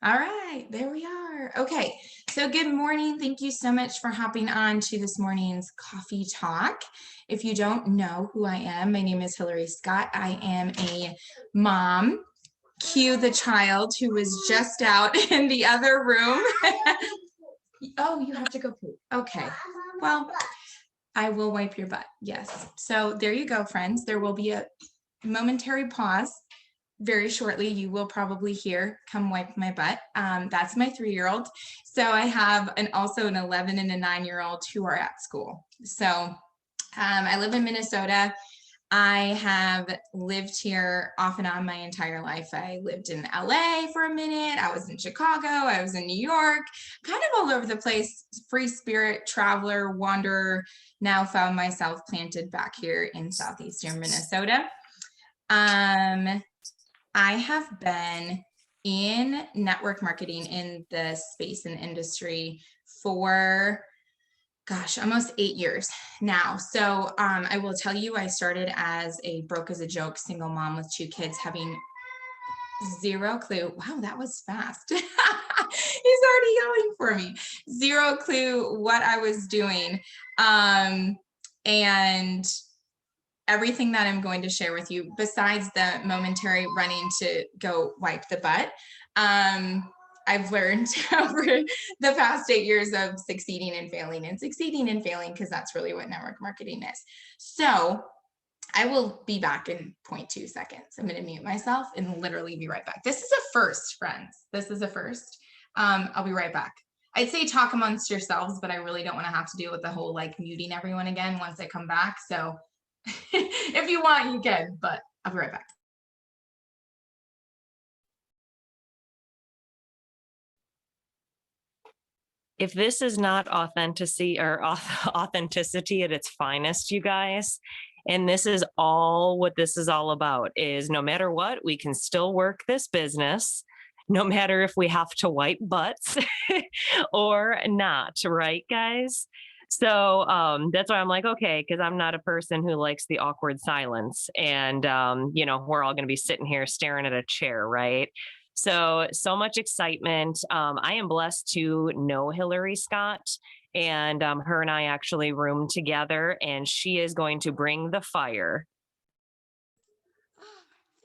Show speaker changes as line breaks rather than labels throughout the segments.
All right, there we are. Okay, so good morning. Thank you so much for hopping on to this morning's coffee talk. If you don't know who I am, my name is Hillary Scott. I am a mom. Cue the child who was just out in the other room. Oh, you have to go poop. Okay, well, I will wipe your butt. Yes. So there you go, friends. There will be a momentary pause. Very shortly, you will probably hear, come wipe my butt. That's my 3-year-old. So I have also an 11 and a 9-year-old who are at school. So I live in Minnesota. I have lived here off and on my entire life. I lived in LA for a minute. I was in Chicago. I was in New York, kind of all over the place. Free spirit, traveler, wanderer. Now found myself planted back here in southeastern Minnesota. I have been in network marketing in the space and industry for, gosh, almost 8 years now. So I will tell you, I started as a broke as a joke single mom with 2 kids, having zero clue. Wow, that was fast. He's already yelling for me. Zero clue what I was doing. And everything that I'm going to share with you, besides the momentary running to go wipe the butt, I've learned over the past 8 years of succeeding and failing, because that's really what network marketing is. So I will be back in 0.2 seconds. I'm going to mute myself and literally be right back. This is a first, friends. This is a first. I'll be right back. I'd say talk amongst yourselves, but I really don't want to have to deal with the whole like muting everyone again once I come back. So if you want, you can, but I'll be right back.
If this is not authenticity or authenticity at its finest, you guys, and this is all what this is all about, is no matter what, we can still work this business, no matter if we have to wipe butts or not, right, guys? So that's why I'm like, okay, because I'm not a person who likes the awkward silence. And, we're all going to be sitting here staring at a chair, right? So much excitement. I am blessed to know Hillary Scott, and her and I actually roomed together, and she is going to bring the fire.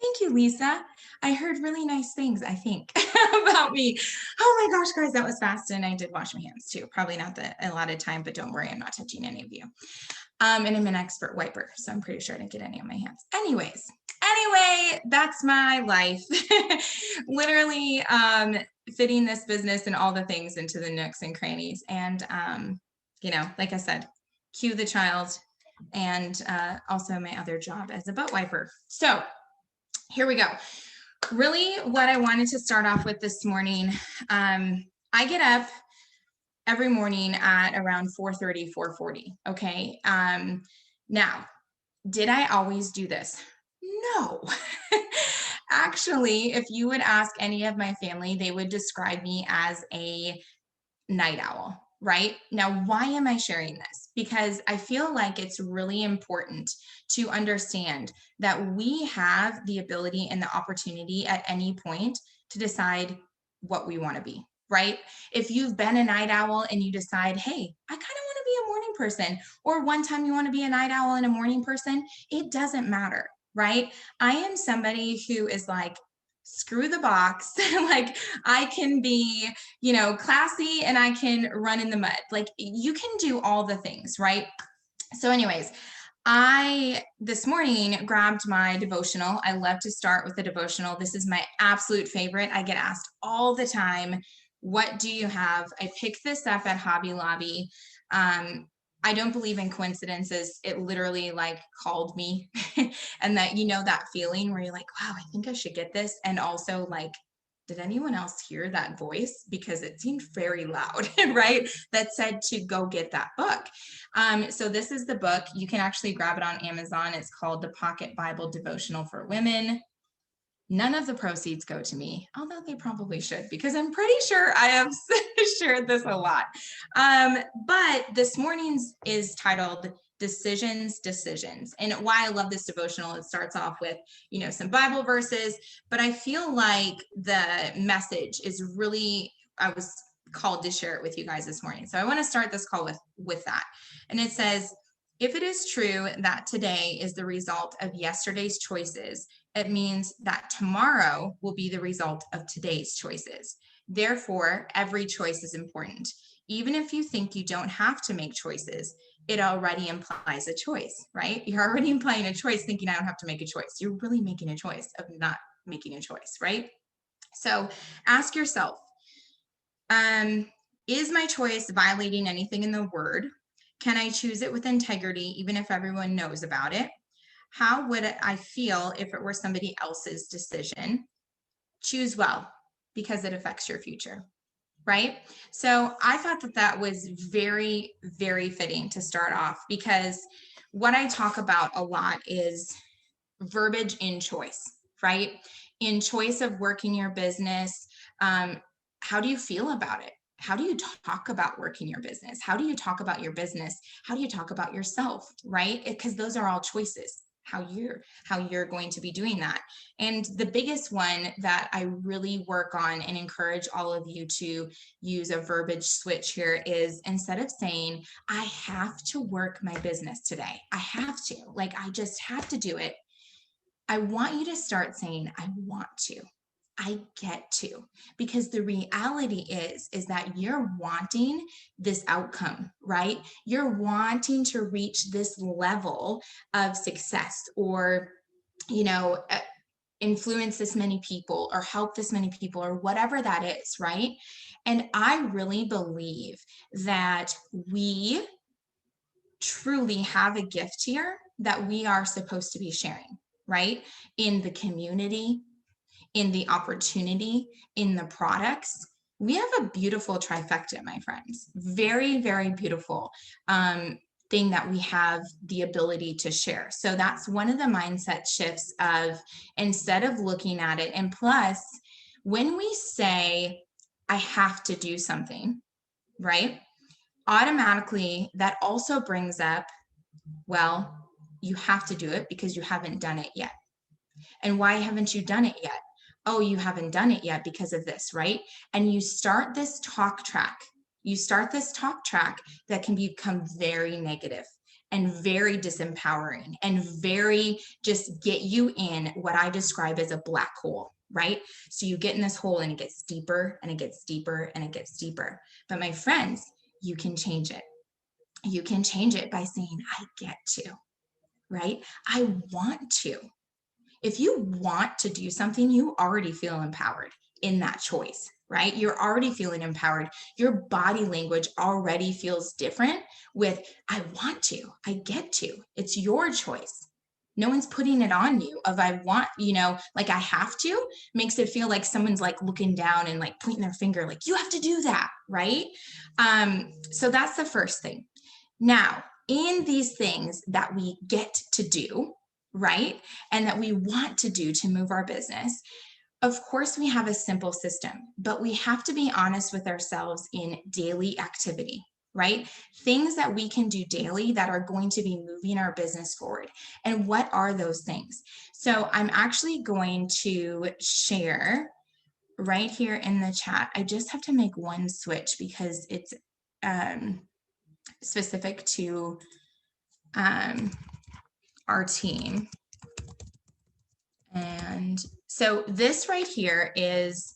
Thank you, Lisa. I heard really nice things, I think, about me. Oh my gosh, guys, that was fast. And I did wash my hands too. Probably not a lot of time, but don't worry, I'm not touching any of you. And I'm an expert wiper, so I'm pretty sure I didn't get any on my hands. Anyway, that's my life. Literally fitting this business and all the things into the nooks and crannies. And, like I said, cue the child, and also my other job as a butt wiper. So here we go. Really, what I wanted to start off with this morning, I get up every morning at around 4:30, 4:40. Okay. Now, did I always do this? No. Actually, if you would ask any of my family, they would describe me as a night owl, right? Now, why am I sharing this? Because I feel like it's really important to understand that we have the ability and the opportunity at any point to decide what we want to be, right? If you've been a night owl and you decide, hey, I kind of want to be a morning person, or one time you want to be a night owl and a morning person, it doesn't matter, right? I am somebody who is like, screw the box. Like I can be, classy, and I can run in the mud. Like you can do all the things, right? So anyways, I this morning grabbed my devotional. I love to start with the devotional. This is my absolute favorite. I get asked all the time, what do you have? I picked this up at Hobby Lobby. I don't believe in coincidences. It literally like called me and that feeling where you're like, wow, I think I should get this. And also like, did anyone else hear that voice? Because it seemed very loud, right? That said to go get that book. So this is the book. You can actually grab it on Amazon. It's called The Pocket Bible Devotional for Women. None of the proceeds go to me, although they probably should, because I'm pretty sure I have shared this a lot. But this morning's is titled decisions, decisions. And why I love this devotional, it starts off with, some Bible verses, but I feel like the message is really, I was called to share it with you guys this morning. So I want to start this call with that. And it says, if it is true that today is the result of yesterday's choices, it means that tomorrow will be the result of today's choices. Therefore, every choice is important. Even if you think you don't have to make choices, it already implies a choice, right? You're already implying a choice, thinking I don't have to make a choice. You're really making a choice of not making a choice, right? So ask yourself, is my choice violating anything in the word? Can I choose it with integrity, even if everyone knows about it? How would I feel if it were somebody else's decision? Choose well, because it affects your future, right? So I thought that was very, very fitting to start off, because what I talk about a lot is verbiage in choice, right? In choice of working your business, how do you feel about it? How do you talk about working your business? How do you talk about your business? How do you talk about yourself, right? Because those are all choices, how you're going to be doing that. And the biggest one that I really work on and encourage all of you to use a verbiage switch here is, instead of saying I have to work my business today, I have to, like I just have to do it, I want you to start saying, I want to, I get to, because the reality is that you're wanting this outcome, right? You're wanting to reach this level of success, or, you know, uh, influence this many people or help this many people or whatever that is, right? And I really believe that we truly have a gift here that we are supposed to be sharing, right? In the community, in the opportunity, in the products. We have a beautiful trifecta, my friends. Very, very beautiful thing that we have the ability to share. So that's one of the mindset shifts of, instead of looking at it, and plus, when we say, I have to do something, right? Automatically, that also brings up, well, you have to do it because you haven't done it yet. And why haven't you done it yet? Oh, you haven't done it yet because of this, right? And you start this talk track. You start this talk track that can become very negative and very disempowering and very just get you in what I describe as a black hole, right? So you get in this hole and it gets deeper and it gets deeper and it gets deeper. But my friends, you can change it. You can change it by saying, I get to, right? I want to. If you want to do something, you already feel empowered in that choice, right? You're already feeling empowered. Your body language already feels different with, I want to, I get to. It's your choice. No one's putting it on you of, I want, like I have to, makes it feel like someone's like looking down and like pointing their finger, like you have to do that, right? So that's the first thing. Now, in these things that we get to do, right? And that we want to do to move our business, of course, we have a simple system, but we have to be honest with ourselves in daily activity, right? Things that we can do daily that are going to be moving our business forward. And what are those things? So I'm actually going to share right here in the chat. I just have to make one switch because it's specific to um, our team. And so this right here is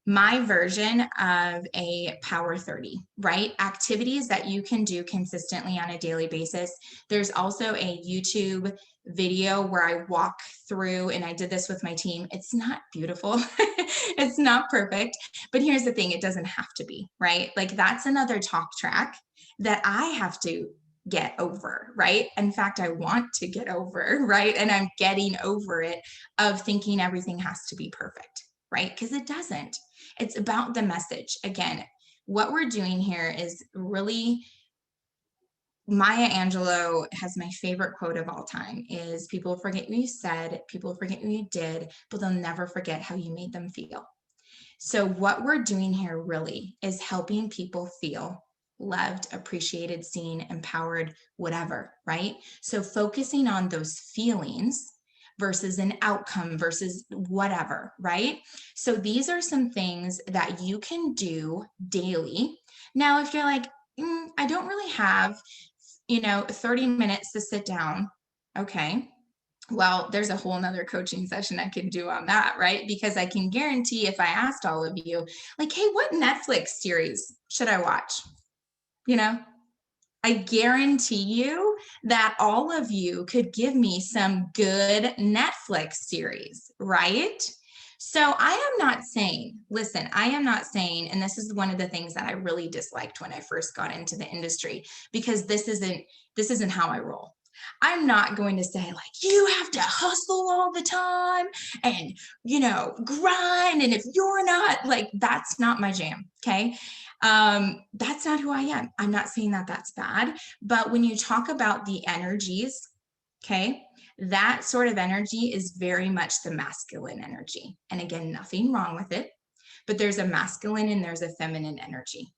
my version of a Power 30, right? Activities that you can do consistently on a daily basis. There's also a YouTube video where I walk through, and I did this with my team. It's not beautiful. It's not perfect, but here's the thing, it doesn't have to be, right? Like that's another talk track that I have to get over, right? In fact, I want to get over, right? And I'm getting over it, of thinking everything has to be perfect, right? Because it doesn't. It's about the message. Again, what we're doing here is really, Maya Angelou has my favorite quote of all time is, people forget what you said, people forget what you did, but they'll never forget how you made them feel. So what we're doing here really is helping people feel loved, appreciated, seen, empowered, whatever, right? So focusing on those feelings versus an outcome versus whatever, right? So these are some things that you can do daily. Now, if you're like, I don't really have, 30 minutes to sit down, okay. Well, there's a whole nother coaching session I can do on that, right? Because I can guarantee if I asked all of you, like, hey, what Netflix series should I watch? You know, I guarantee you that all of you could give me some good Netflix series, right? So I am not saying, listen, I am not saying, and this is one of the things that I really disliked when I first got into the industry, because this isn't how I roll. I'm not going to say like, you have to hustle all the time and, grind. And if you're not like, that's not my jam. Okay. That's not who I am. I'm not saying that that's bad, but when you talk about the energies, okay, that sort of energy is very much the masculine energy. And again, nothing wrong with it, but there's a masculine and there's a feminine energy.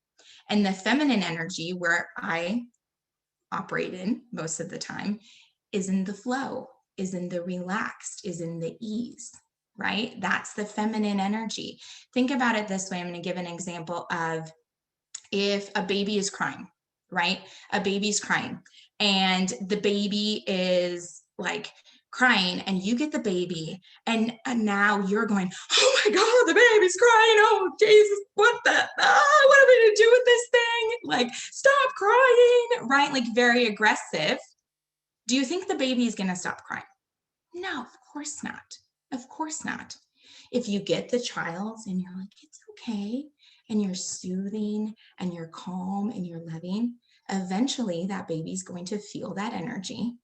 And the feminine energy, where I operate in most of the time, is in the flow, is in the relaxed, is in the ease, right? That's the feminine energy. Think about it this way. I'm going to give an example of if a baby is crying, right? A baby's crying and the baby is like crying and you get the baby and now you're going, oh my God, the baby's crying. Oh, Jesus, what are we going to do with this thing? Like, stop crying, right? Like very aggressive. Do you think the baby is going to stop crying? No, of course not. Of course not. If you get the child and you're like, it's okay, and you're soothing and you're calm and you're loving, eventually that baby's going to feel that energy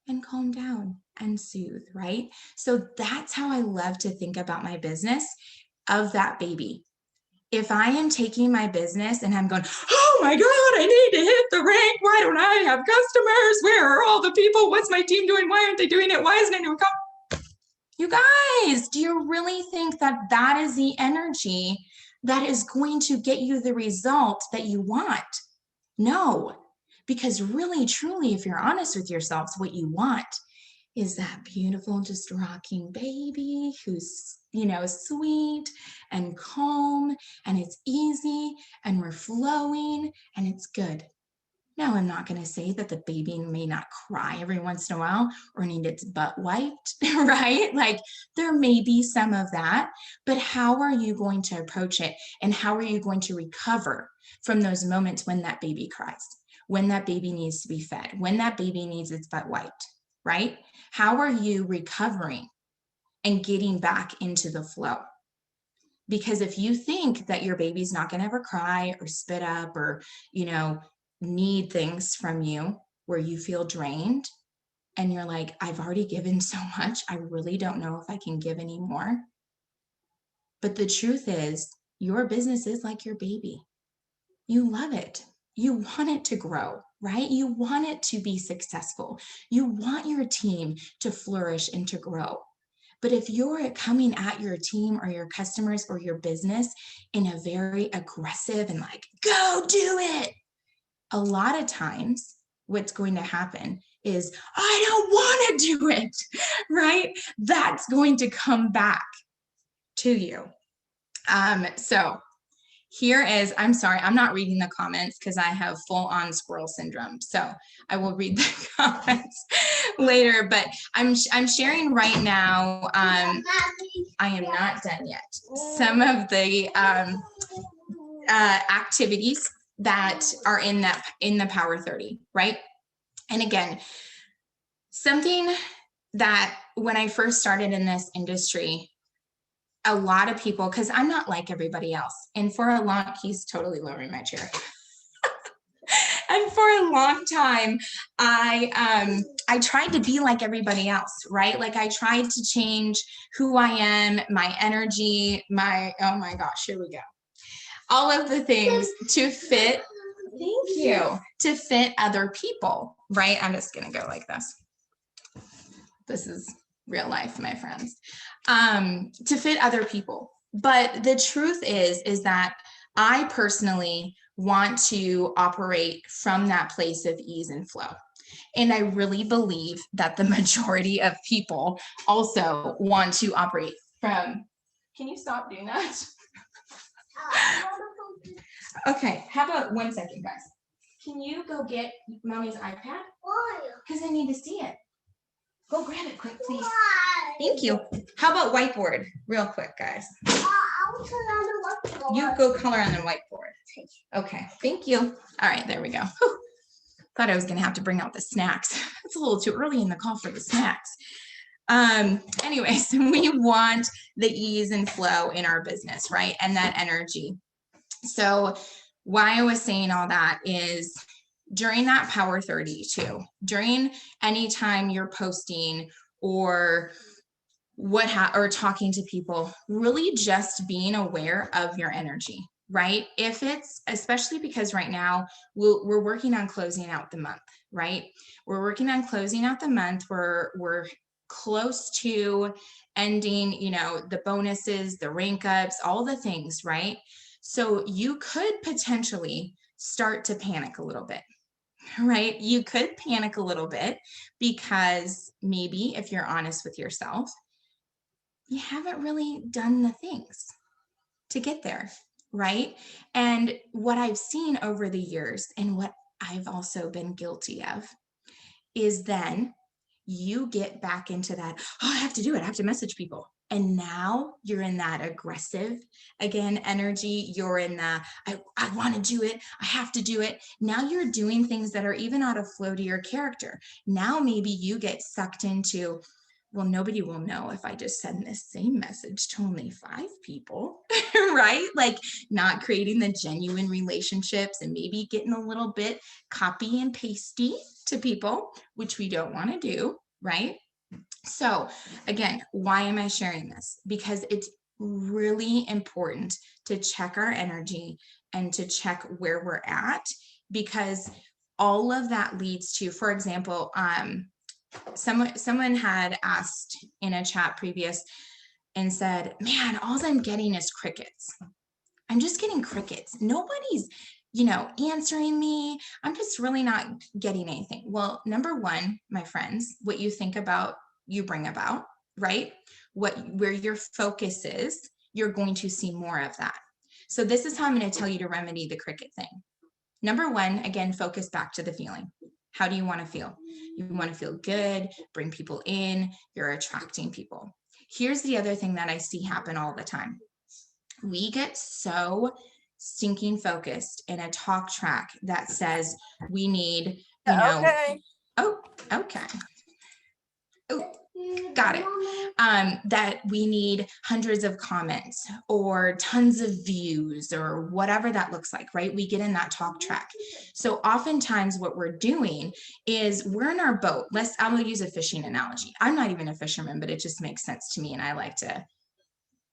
and calm down and soothe, right? So that's how I love to think about my business of that baby. If I am taking my business and I'm going, oh my God, I need to hit the rank. Why don't I have customers? Where are all the people? What's my team doing? Why aren't they doing it? Why isn't anyone coming? You guys, do you really think that that is the energy that is going to get you the result that you want? No, because really, truly, if you're honest with yourselves, what you want is that beautiful, just rocking baby who's, sweet and calm and it's easy and we're flowing and it's good. Now, I'm not going to say that the baby may not cry every once in a while or need its butt wiped, right? Like there may be some of that, but how are you going to approach it? And how are you going to recover from those moments when that baby cries, when that baby needs to be fed, when that baby needs its butt wiped, right? How are you recovering and getting back into the flow? Because if you think that your baby's not going to ever cry or spit up or, need things from you where you feel drained and you're like, I've already given so much, I really don't know if I can give any more. But the truth is, your business is like your baby. You love it. You want it to grow, right? You want it to be successful. You want your team to flourish and to grow. But if you're coming at your team or your customers or your business in a very aggressive and like, go do it, a lot of times what's going to happen is, I don't want to do it, right? That's going to come back to you. So here is, I'm sorry, I'm not reading the comments because I have full on squirrel syndrome. So I will read the comments later, but I'm sharing right now. I am not done yet. Some of the activities that are in the Power 30, right? And again, something that when I first started in this industry, a lot of people, because I'm not like everybody else, and for a long, he's totally lowering my chair. And for a long time, I tried to be like everybody else, right? Like I tried to change who I am, my energy, oh my gosh, here we go. All of the things to fit, thank you, to fit other people, right? I'm just gonna go like this. This is real life, my friends. To fit other people. But the truth is that I personally want to operate from that place of ease and flow. And I really believe that the majority of people also want to operate from, can you stop doing that? Okay, how about 1 second, guys? Can you go get mommy's iPad? Why? Because I need to see it. Go grab it quick, please. Why? Thank you. How about whiteboard? Real quick, guys. I'll color on the whiteboard. You go color on the whiteboard. Okay, thank you. All right, there we go. Whew. Thought I was going to have to bring out the snacks. It's a little too early in the call for the snacks. Anyways, we want the ease and flow in our business, right? And that energy. So why I was saying all that is during that Power 30 too, during any time you're posting or or talking to people, really just being aware of your energy, right? If it's, especially because right now we're working on closing out the month, right? We're working on closing out the month. We're close to ending, the bonuses, the rank ups, all the things, right? So you could potentially start to panic a little bit, right? You could panic a little bit because maybe if you're honest with yourself, you haven't really done the things to get there, right? And what I've seen over the years and what I've also been guilty of is then you get back into that, oh, I have to do it. I have to message people. And now you're in that aggressive, again, energy. You're in the, I want to do it. I have to do it. Now you're doing things that are even out of flow to your character. Now maybe you get sucked into, well, nobody will know if I just send this same message to only 5 people, right? Like not creating the genuine relationships and maybe getting a little bit copy and pasty to people, which we don't want to do, right? So again, why am I sharing this? Because it's really important to check our energy and to check where we're at, because all of that leads to, for example, someone had asked in a chat previous and said, man, all I'm getting is crickets. I'm just getting crickets. Nobody's, answering me. I'm just really not getting anything. Well, number one, my friends, what you think about, you bring about, right? Where your focus is, you're going to see more of that. So this is how I'm going to tell you to remedy the cricket thing. Number one, again, focus back to the feeling. How do you want to feel? You want to feel good, bring people in, you're attracting people. Here's the other thing that I see happen all the time. We get so stinking focused in a talk track that says we need,
Okay.
Oh, okay. Oh, got it. That we need hundreds of comments or tons of views or whatever that looks like, right? We get in that talk track. So oftentimes what we're doing is we're in our boat. I'm going to use a fishing analogy. I'm not even a fisherman, but it just makes sense to me. And I like to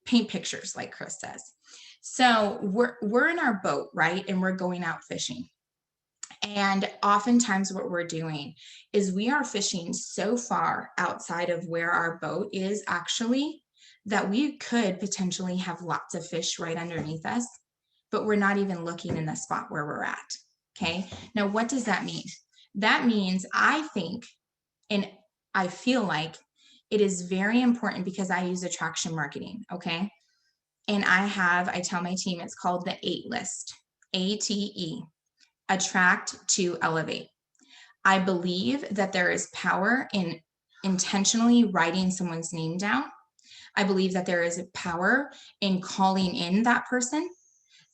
paint pictures like Chris says. So we're in our boat, right? And we're going out fishing. And oftentimes what we're doing is we are fishing so far outside of where our boat is actually that we could potentially have lots of fish right underneath us, but we're not even looking in the spot where we're at. Okay. Now, what does that mean? That means I think, and I feel like it is very important because I use attraction marketing. Okay. And I tell my team, it's called the 8 list, ATE. Attract to elevate. I believe that there is power in intentionally writing someone's name down. I believe that there is power in calling in that person.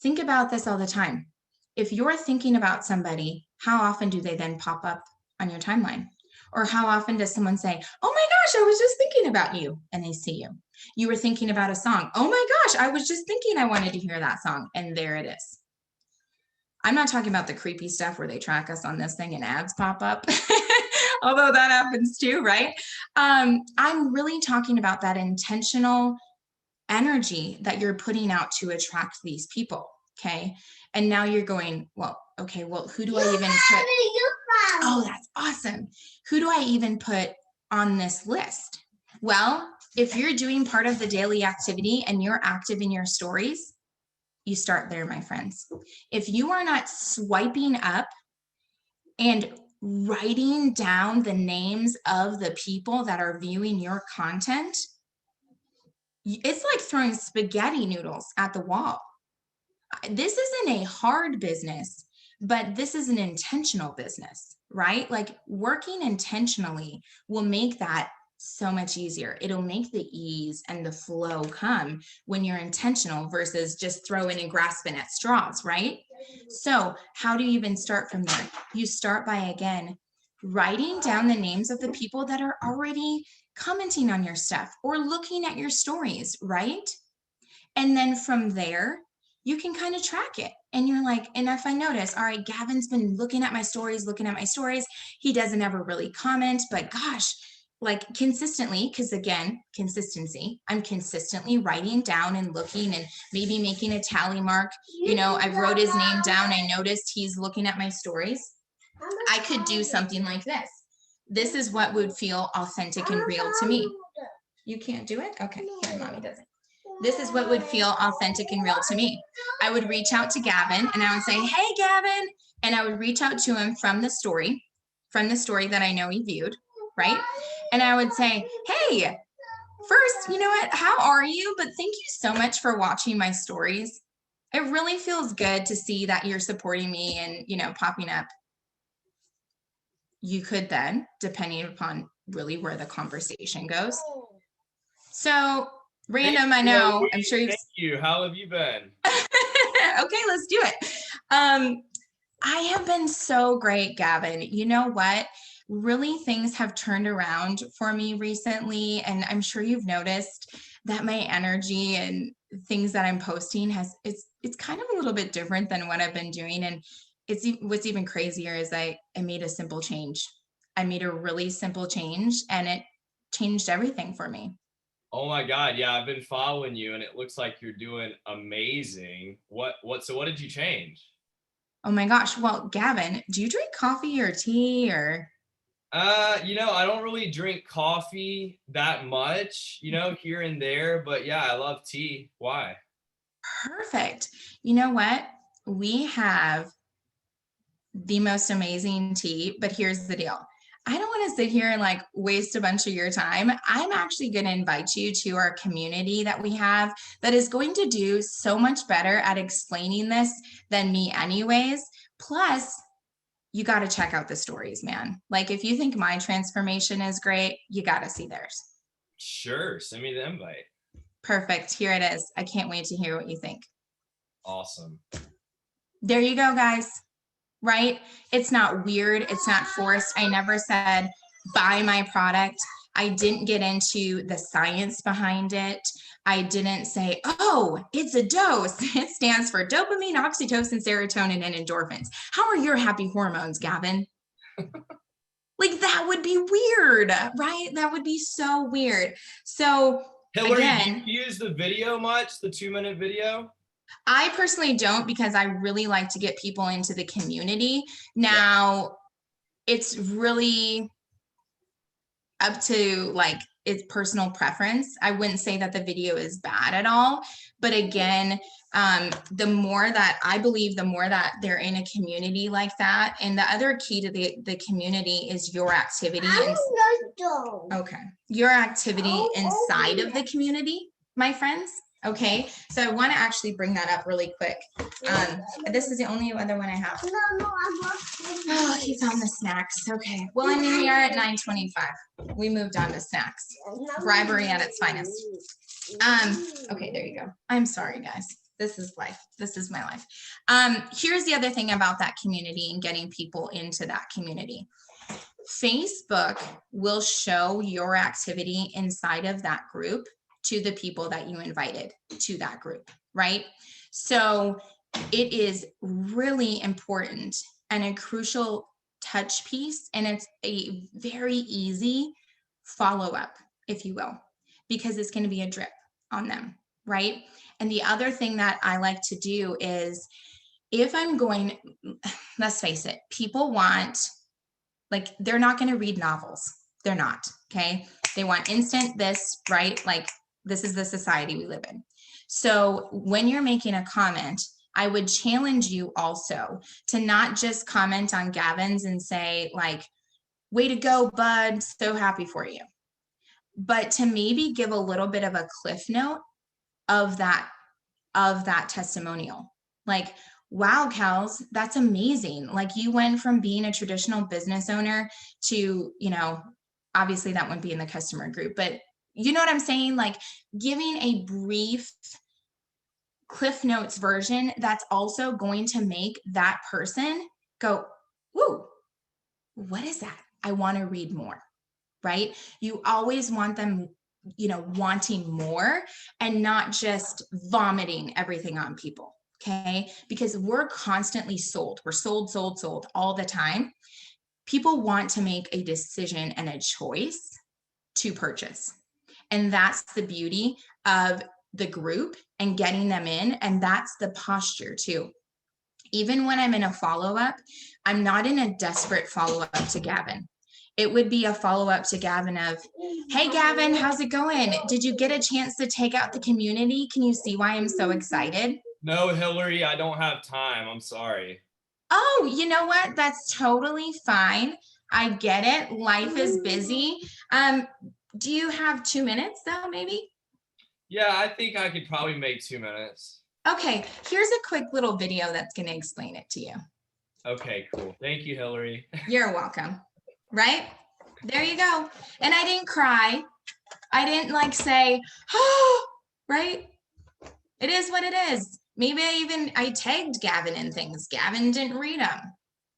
Think about this all the time. If you're thinking about somebody, how often do they then pop up on your timeline? Or how often does someone say, oh my gosh, I was just thinking about you, and they see you. You were thinking about a song. Oh my gosh, I was just thinking I wanted to hear that song, and there it is. I'm not talking about the creepy stuff where they track us on this thing and ads pop up, although that happens too, right? I'm really talking about that intentional energy that you're putting out to attract these people, okay? And now you're going, well, okay, well, who do I even put? Oh, that's awesome. Who do I even put on this list? Well, if you're doing part of the daily activity and you're active in your stories, You start there, my friends. If you are not swiping up and writing down the names of the people that are viewing your content, it's like throwing spaghetti noodles at the wall. This isn't a hard business, but this is an intentional business, right? Like working intentionally will make that so much easier. It'll make the ease and the flow come when you're intentional versus just throwing and grasping at straws, right? So, how do you even start from there? You start by, again, writing down the names of the people that are already commenting on your stuff or looking at your stories, right? And then from there, you can kind of track it. And you're like, and if I notice, all right, Gavin's been looking at my stories. He doesn't ever really comment, but gosh, like consistently, because again, consistency, I'm consistently writing down and looking and maybe making a tally mark. I wrote his name down. I noticed he's looking at my stories. I could do something like this. This is what would feel authentic and real to me. You can't do it? Okay, here, mommy does it. This is what would feel authentic and real to me. I would reach out to Gavin and I would say, hey, Gavin. And I would reach out to him from the story that I know he viewed, right? And I would say, hey, first, you know what? How are you? But thank you so much for watching my stories. It really feels good to see that you're supporting me and, popping up. You could then, depending upon really where the conversation goes. So, random, I know. I'm sure you've.
Thank you. How have you been?
Okay, let's do it. I have been so great, Gavin. You know what? Really, things have turned around for me recently, and I'm sure you've noticed that my energy and things that I'm posting it's kind of a little bit different than what I've been doing. And what's even crazier is I made a simple change. I made a really simple change, and it changed everything for me.
Oh my God. Yeah, I've been following you and it looks like you're doing amazing. So what did you change?
Oh my gosh. Well, Gavin, do you drink coffee or tea or?
I don't really drink coffee that much, here and there, but yeah, I love tea. Why?
Perfect. You know what? We have the most amazing tea, but here's the deal. I don't want to sit here and like waste a bunch of your time. I'm actually going to invite you to our community that we have that is going to do so much better at explaining this than me anyways. Plus, you got to check out the stories, man. Like if you think my transformation is great, you got to see theirs.
Sure. Send me the invite.
Perfect. Here it is. I can't wait to hear what you think.
Awesome.
There you go, guys. Right? It's not weird. It's not forced. I never said, buy my product. I didn't get into the science behind it. I didn't say, oh, it's a dose. It stands for dopamine, oxytocin, serotonin, and endorphins. How are your happy hormones, Gavin? Like that would be weird, right? That would be so weird. So
Hillary,
again,
do you use the video much? The 2-minute video?
I personally don't because I really like to get people into the community. Now, it's really up to like it's personal preference. I wouldn't say that the video is bad at all. But again, the more that they're in a community like that. And the other key to the community is your activity. Okay. Your activity inside of the community, my friends. Okay, so I want to actually bring that up really quick. This is the only other one I have. Oh, he found the snacks. Okay, well, I mean, we are at 9:25. We moved on to snacks. Bribery at its finest. Okay, there you go. I'm sorry, guys. This is life. This is my life. Here's the other thing about that community and getting people into that community. Facebook will show your activity inside of that group to the people that you invited to that group, right? So it is really important and a crucial touch piece, and it's a very easy follow-up, if you will, because it's going to be a drip on them, right? And the other thing that I like to do is if I'm going, let's face it, people want, like, they're not going to read novels. They're not, okay? They want instant this, right? Like, this is the society we live in. So when you're making a comment, I would challenge you also to not just comment on Gavin's and say like, way to go, bud, so happy for you. But to maybe give a little bit of a cliff note of that testimonial. Like, wow, Kels, that's amazing. Like you went from being a traditional business owner to, obviously that wouldn't be in the customer group, but you know what I'm saying? Like giving a brief Cliff Notes version that's also going to make that person go, whoa, what is that? I want to read more, right? You always want them, wanting more and not just vomiting everything on people. Okay. Because we're constantly sold. We're sold all the time. People want to make a decision and a choice to purchase. And that's the beauty of the group and getting them in. And that's the posture too. Even when I'm in a follow-up, I'm not in a desperate follow-up to Gavin. It would be a follow-up to Gavin of, hey, Gavin, how's it going? Did you get a chance to take out the community? Can you see why I'm so excited?
No, Hillary, I don't have time. I'm sorry.
Oh, you know what? That's totally fine. I get it. Life is busy. Do you have 2 minutes though, maybe?
Yeah, I think I could probably make 2 minutes.
Okay, here's a quick little video that's going to explain it to you.
Okay, cool. Thank you, Hillary.
You're welcome. Right? There you go. And I didn't cry. I didn't like say, oh, right? It is what it is. Maybe I tagged Gavin in things. Gavin didn't read them.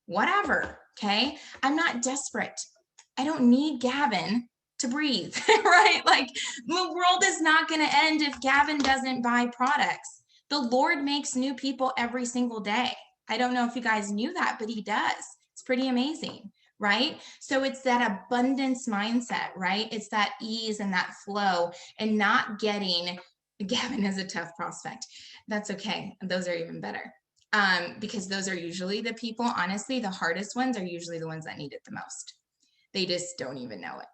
Whatever. Okay. I'm not desperate. I don't need Gavin to breathe, right? Like the world is not going to end if Gavin doesn't buy products. The Lord makes new people every single day. I don't know if you guys knew that, but he does. It's pretty amazing, right? So it's that abundance mindset, right? It's that ease and that flow and not getting, Gavin is a tough prospect. That's okay. Those are even better. Because those are usually the people, honestly, the hardest ones are usually the ones that need it the most. They just don't even know it.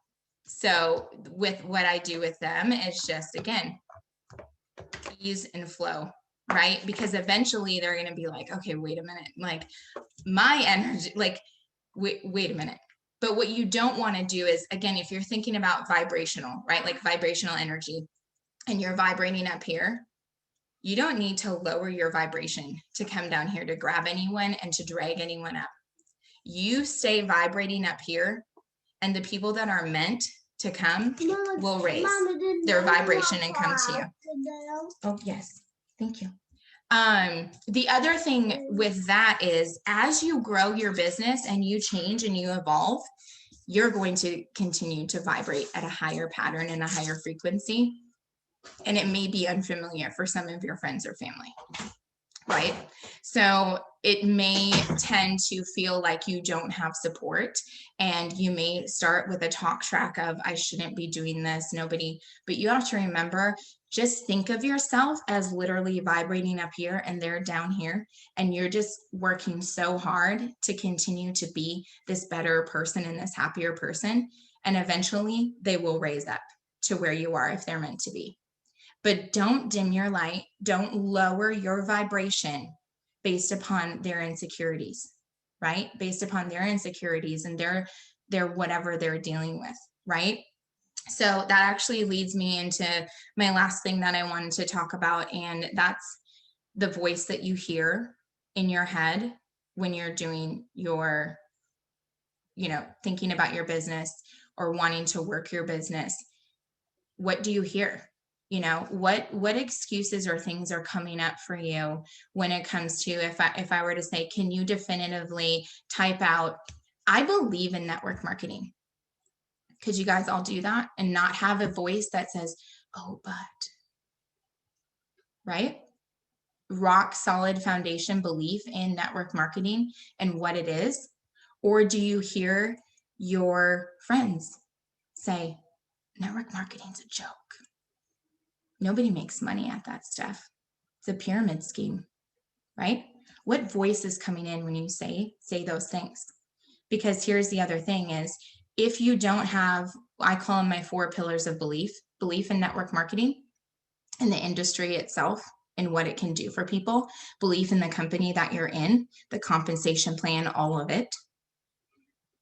So with what I do with them, it's just, again, ease and flow, right? Because eventually they're going to be like, okay, wait a minute. Like my energy, like, wait a minute. But what you don't want to do is, again, if you're thinking about vibrational, right? Like vibrational energy and you're vibrating up here, you don't need to lower your vibration to come down here to grab anyone and to drag anyone up. You stay vibrating up here and the people that are meant to come will raise their vibration and come to you. Oh, yes. Thank you. The other thing with that is as you grow your business and you change and you evolve, you're going to continue to vibrate at a higher pattern and a higher frequency. And it may be unfamiliar for some of your friends or family, right? So it may tend to feel like you don't have support and you may start with a talk track of, I shouldn't be doing this, nobody, but you have to remember, just think of yourself as literally vibrating up here and they're down here. And you're just working so hard to continue to be this better person and this happier person. And eventually they will raise up to where you are if they're meant to be. But don't dim your light. Don't lower your vibration based upon their insecurities, right? Based upon their insecurities and their whatever they're dealing with, right? So that actually leads me into my last thing that I wanted to talk about. And that's the voice that you hear in your head when you're doing your, thinking about your business or wanting to work your business. What do you hear? What excuses or things are coming up for you when it comes to, if I were to say, can you definitively type out, I believe in network marketing? Could you guys all do that and not have a voice that says, oh, but, right? Rock solid foundation belief in network marketing and what it is? Or do you hear your friends say, network marketing's a joke? Nobody makes money at that stuff. It's a pyramid scheme, right? What voice is coming in when you say those things? Because here's the other thing is, if you don't have, I call them my 4 pillars of belief in network marketing. in the industry itself and what it can do for people, belief in the company that you're in, the compensation plan, all of it,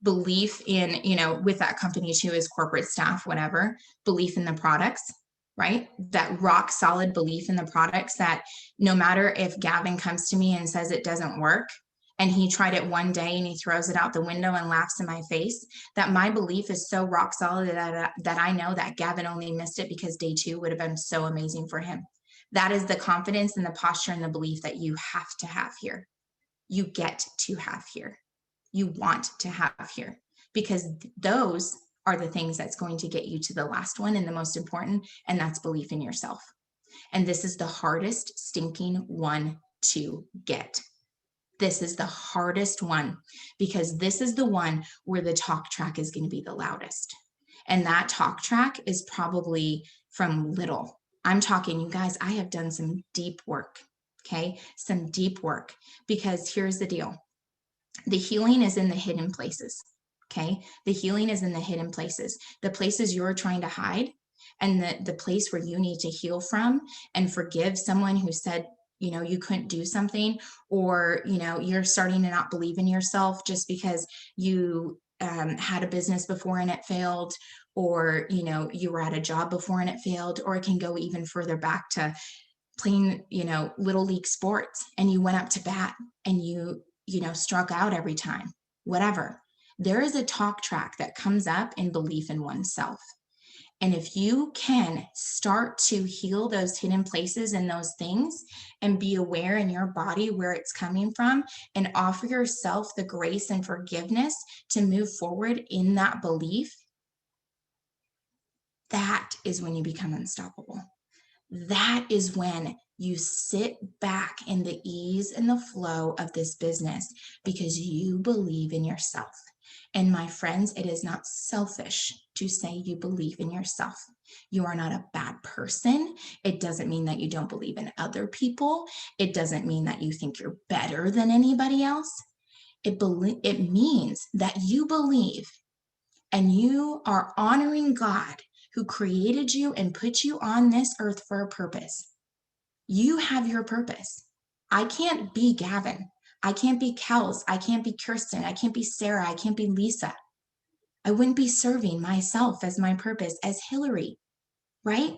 belief in, with that company too, as corporate staff, whatever, belief in the products, right? That rock solid belief in the products, that no matter if Gavin comes to me and says it doesn't work, and he tried it one day and he throws it out the window and laughs in my face, that my belief is so rock solid that I know that Gavin only missed it because day 2 would have been so amazing for him. That is the confidence and the posture and the belief that you have to have here. You get to have here. You want to have here, because those are the things that's going to get you to the last one and the most important, and that's belief in yourself. And this is the hardest stinking one to get. This is the hardest one, because this is the one where the talk track is going to be the loudest. And that talk track is probably from little. I'm talking, you guys, I have done some deep work, okay? Some deep work, because here's the deal. The healing is in the hidden places, okay? The healing is in the hidden places, the places you're trying to hide, and the place where you need to heal from and forgive someone who said, you couldn't do something, or, you're starting to not believe in yourself just because you had a business before and it failed, or, you were at a job before and it failed, or it can go even further back to playing, little league sports, and you went up to bat and you struck out every time, whatever. There is a talk track that comes up in belief in oneself. And if you can start to heal those hidden places and those things, and be aware in your body where it's coming from, and offer yourself the grace and forgiveness to move forward in that belief, that is when you become unstoppable. That is when you sit back in the ease and the flow of this business, because you believe in yourself. And my friends, it is not selfish to say you believe in yourself. You are not a bad person. It doesn't mean that you don't believe in other people. It doesn't mean that you think you're better than anybody else. It means that you believe, and you are honoring God, who created you and put you on this earth for a purpose. You have your purpose. I can't be Gavin. I can't be Kels. I can't be Kirsten. I can't be Sarah. I can't be Lisa. I wouldn't be serving myself as my purpose as Hillary, right?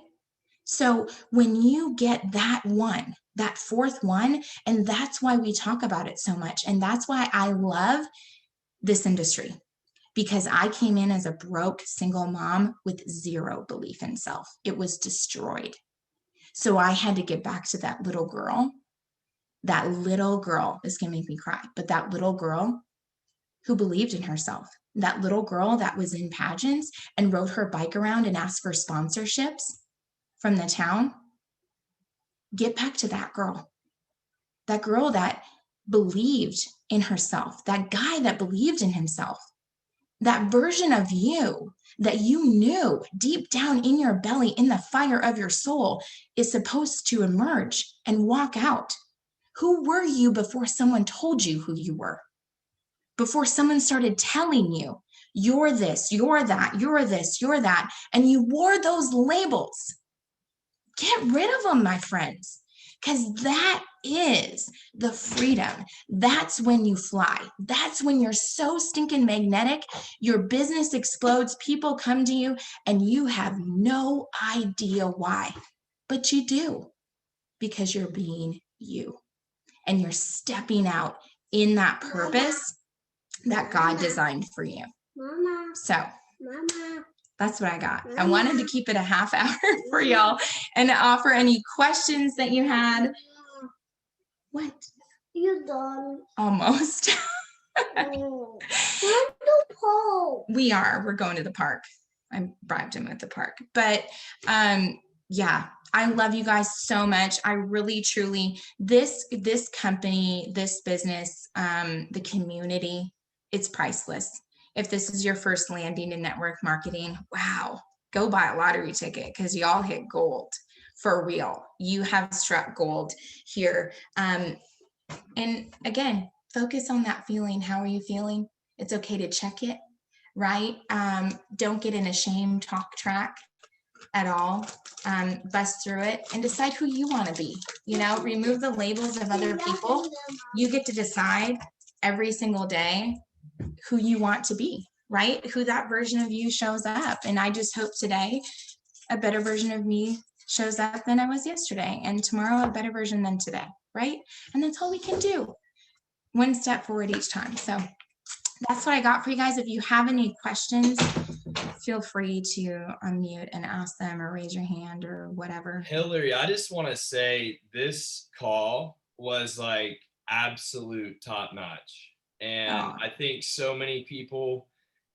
So when you get that one, that fourth one, and that's why we talk about it so much. And that's why I love this industry, because I came in as a broke single mom with zero belief in self. It was destroyed. So I had to get back to that little girl. That little girl is going to make me cry, but that little girl who believed in herself, that little girl that was in pageants and rode her bike around and asked for sponsorships from the town. Get back to that girl that believed in herself, that guy that believed in himself. That version of you that you knew deep down in your belly, in the fire of your soul, is supposed to emerge and walk out. Who were you before someone told you who you were? Before someone started telling you, you're this, you're that, you're this, you're that, and you wore those labels. Get rid of them, my friends, because that is the freedom. That's when you fly. That's when you're so stinking magnetic. Your business explodes. People come to you and you have no idea why, but you do, because you're being you and you're stepping out in that purpose that God designed for you. Mama. So that's what I got. I wanted to keep it a half hour for y'all and offer any questions that you had. What?
You done?
Almost.
Oh. We're the park.
We are. We're going to the park. I bribed him at the park. But yeah, I love you guys so much. I really, truly, this company, this business, the community, it's priceless. If this is your first landing in network marketing, wow, go buy a lottery ticket, because y'all hit gold for real. You have struck gold here. And again, focus on that feeling. How are you feeling? It's okay to check it, right? Don't get in a shame talk track. at all. Bust through it and decide who you want to be. You know, remove the labels of other people. You get to decide every single day who you want to be, right? Who that version of you shows up. And I just hope today a better version of me shows up than I was yesterday, and tomorrow a better version than today, right? And that's all we can do. One step forward each time. So that's what I got for you guys. If you have any questions, feel free to unmute and ask them or raise your hand or whatever.
Hillary, I just want to say this call was like absolute top notch. And I think so many people,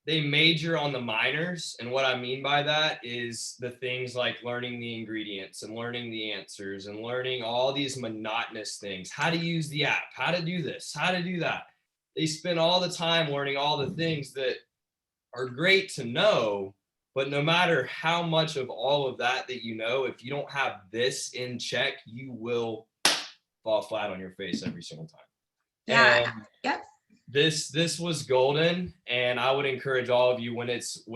they major on the minors. And what I mean by that is the things like learning the ingredients and learning the answers and learning all these monotonous things, how to use the app, how to do this, how to do that. They spend all the time learning all the things that are great to know, but no matter how much of all of that you know, if you don't have this in check, you will fall flat on your face every single time.
Yeah.
And
yep.
This was golden, and I would encourage all of you when this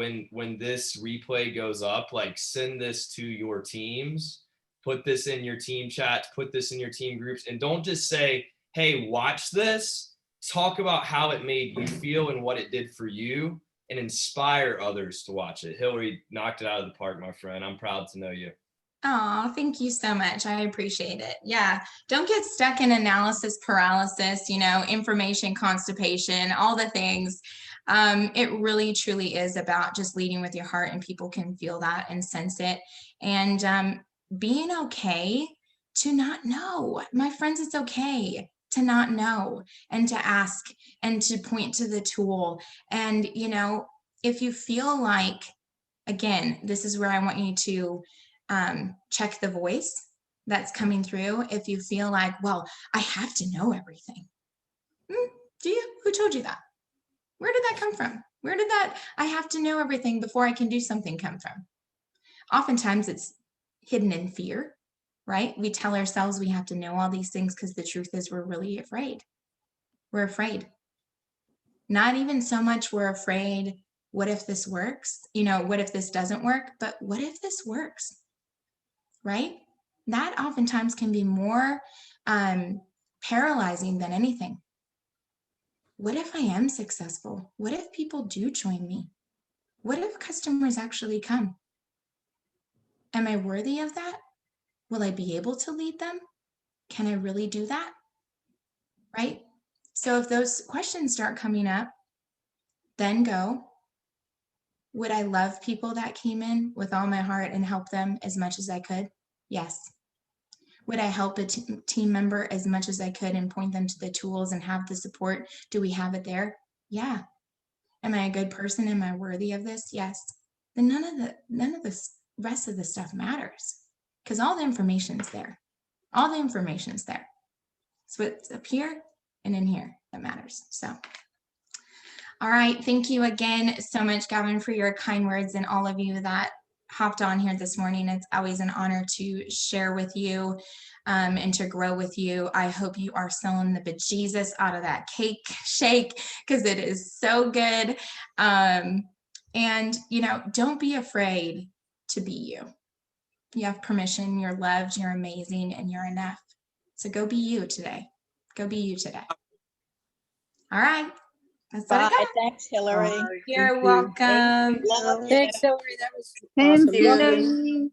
replay goes up, like send this to your teams, put this in your team chats, put this in your team groups, and don't just say, hey, watch this. Talk about how it made you feel and what it did for you, and inspire others to watch it. Hillary knocked it out of the park, my friend. I'm proud to know you.
Oh, thank you so much. I appreciate it. Yeah. Don't get stuck in analysis paralysis, you know, information constipation, all the things. It really, truly is about just leading with your heart, and people can feel that and sense it. And being okay to not know. My friends, it's okay to not know and to ask and to point to the tool. And, you know, if you feel like, again, this is where I want you to check the voice that's coming through. If you feel like, well, I have to know everything. Do you? Who told you that? Where did that come from? Where did that I have to know everything before I can do something come from? Oftentimes it's hidden in fear, right? We tell ourselves we have to know all these things because the truth is we're really afraid. We're afraid. Not even so much we're afraid, what if this works? You know, what if this doesn't work? But what if this works? Right? That oftentimes can be more paralyzing than anything. What if I am successful? What if people do join me? What if customers actually come? Am I worthy of that? Will I be able to lead them? Can I really do that? Right? So if those questions start coming up, then go, would I love people that came in with all my heart and help them as much as I could? Yes. Would I help a team member as much as I could and point them to the tools and have the support? Do we have it there? Yeah. Am I a good person? Am I worthy of this? Yes. Then none of the rest of the stuff matters, because all the information's there. All the information's there. So it's up here and in here that matters. So, all right. Thank you again so much, Gavin, for your kind words, and all of you that hopped on here this morning. It's always an honor to share with you and to grow with you. I hope you are selling the bejesus out of that cake shake, because it is so good. And, you know, don't be afraid to be you. You have permission. You're loved. You're amazing. And you're enough. So go be you today. Go be you today. All right. That's what I got.
Thanks, Hillary.
You're welcome.
Love
Thanks, Hillary. That was
Thank
awesome.
you.
Love you.